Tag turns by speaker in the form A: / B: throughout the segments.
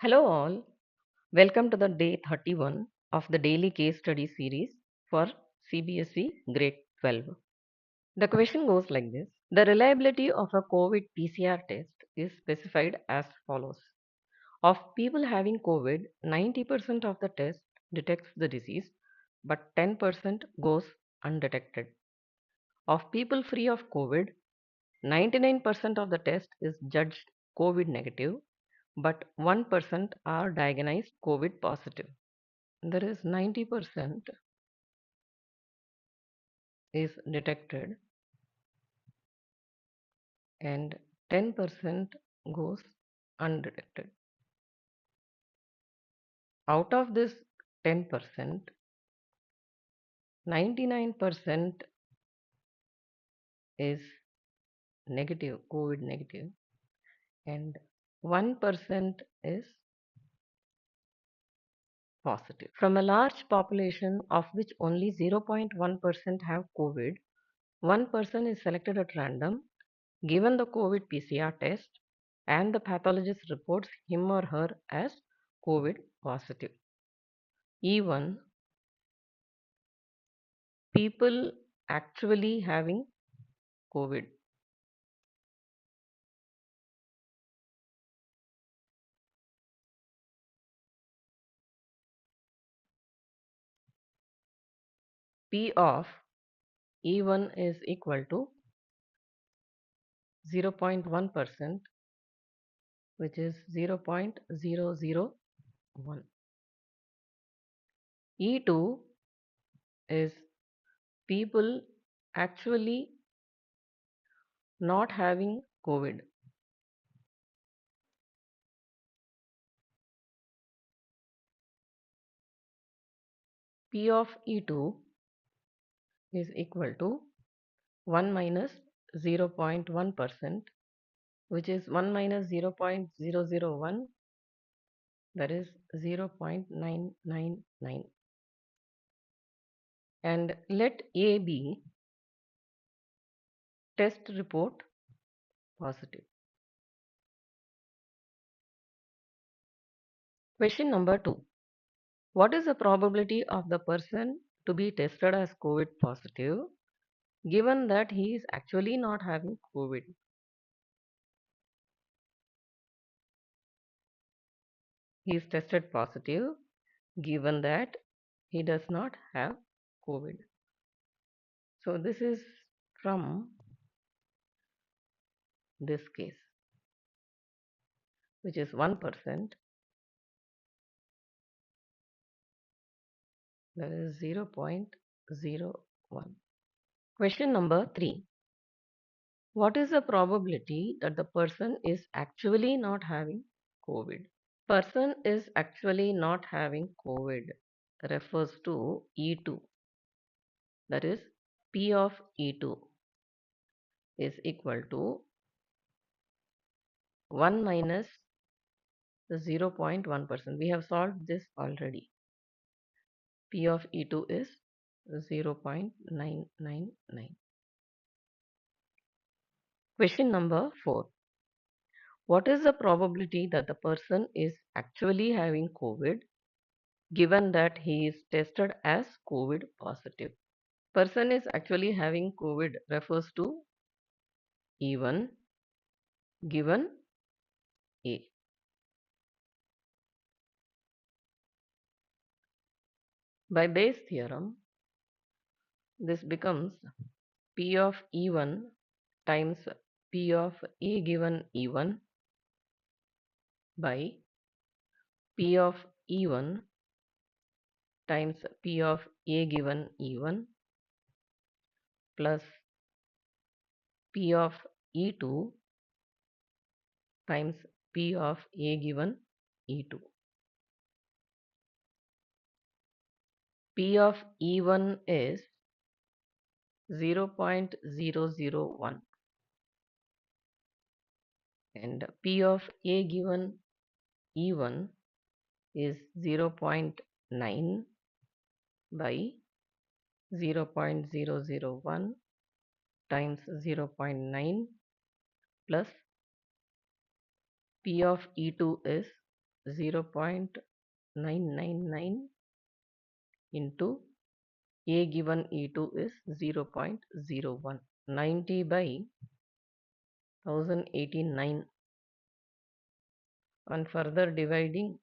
A: Hello, all. Welcome to the day 31 of the daily case study series for CBSE grade 12. The question goes like this: the reliability of a COVID PCR test is specified as follows. Of people having COVID, 90% of the test detects the disease, but 10% goes undetected. Of people free of COVID, 99% of the test is judged COVID negative, but 1% are diagnosed COVID positive. There is 90% is detected and 10% goes undetected. Out of this 10%, 99% is negative, COVID negative, and 1% is positive. From a large population of which only 0.1% have COVID, one person is selected at random, given the COVID PCR test, and the pathologist reports him or her as COVID positive. Even people actually having COVID. P of E1 is equal to 0.1%, which is 0.001. E2 is people actually not having COVID. P of E2 is equal to 1 minus 0.1%, which is 1 minus 0.001, that is 0.999. And let A be test report positive. Question number 2. What is the probability of the person to be tested as COVID positive given that he is actually not having COVID? He is tested positive given that he does not have COVID. So this is from this case, which is 1%, that is 0.01. Question number 3. What is the probability that the person is actually not having COVID? Person is actually not having COVID refers to E2, that is P of E2 is equal to 1 minus the 0.1%. We have solved this already. P of E2 is 0.999. Question number 4. What is the probability that the person is actually having COVID given that he is tested as COVID positive? Person is actually having COVID refers to E1 given A. By Bayes theorem, this becomes P of E1 times P of A given E1 by P of E1 times P of A given E1 plus P of E2 times P of A given E2. P of E1 is 0.001 and P of A given E1 is 0.9 by 0.001 times 0.9 plus P of E2 is 0.999 into A given E2 is 0.01. 90 by 1089, and further dividing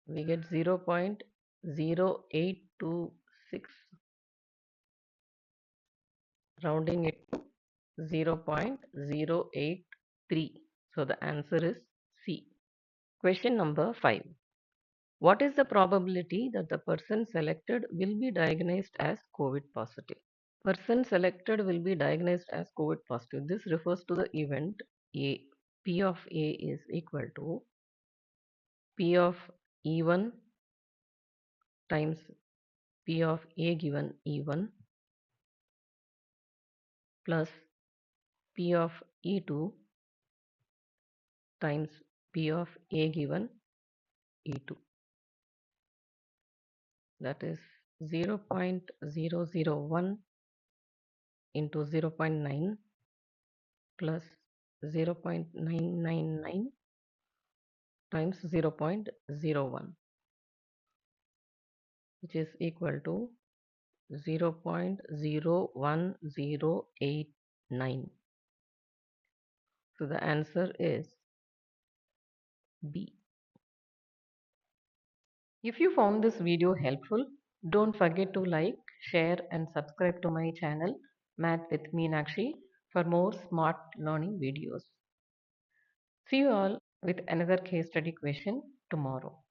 A: we get 0.0826, rounding it to 0.083. So the answer is C. Question number 5. What is the probability that the person selected will be diagnosed as COVID positive? Person selected will be diagnosed as COVID positive. This refers to the event A. P of A is equal to P of E1 times P of A given E1 plus P of E2 times P of A given E2. That is 0.001 into 0.9 plus 0.999 times 0.01, which is equal to 0.01089. So the answer is B. If you found this video helpful, don't forget to like, share and subscribe to my channel Math with Meenakshi for more smart learning videos. See you all with another case study question tomorrow.